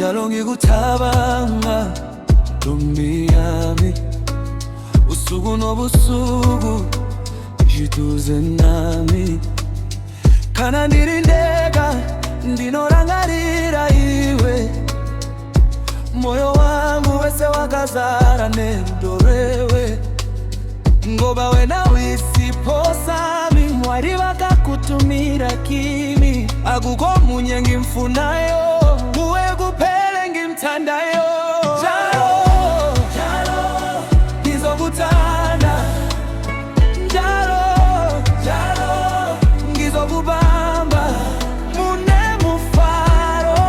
njalo ngikutabanga ntombi yami, usuku nobusuku jiduze nami. Kana ndirindeka ndinorangarira iwe, moyo wangu wese wakazara nerudorewe. Ngoba wena wisiphosa-mi, Mwari vakakutumira kimi. Akukho munye ngimfunayo, kuwe kuphele ngimthandayo. Njalo, njalo, ngizokuthanda. Njalo, njalo, ngizokubamba. Munemufaro,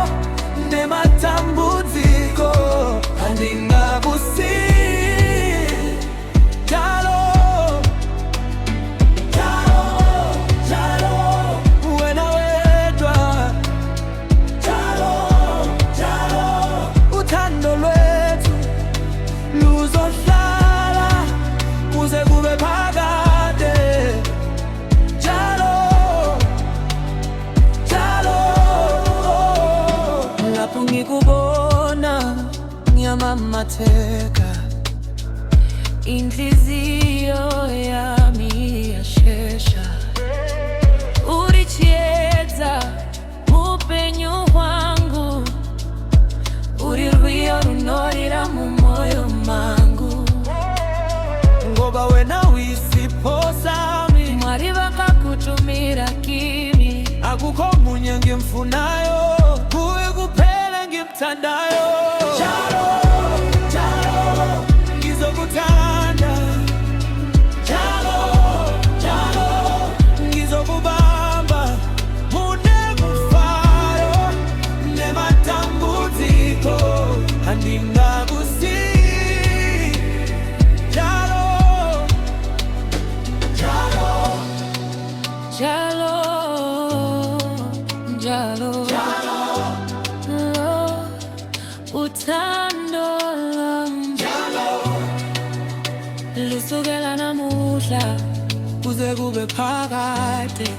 nematambudziko, andingakusiya. Ngikubona ngiyamamatheka, inhliziyo yami yashesha. Urichiedza upenyu hwangu, uri rwiyo runorira mumoyo mangu. Ngoba wena wisiphosa-mi, Mwari vakakutumira kimi. Akukho munye ngimfunayo, kuwe kuphele ngimthandayo. Njalo, njalo, ngizokuthanda. Njalo, njalo, ngizokubamba. Munemufaro, nematambudziko, andingakusiya. Njalo, njalo, njalo, njalo, njalo, uthando lwami njalo lusukela namuhla kuze kube phakade.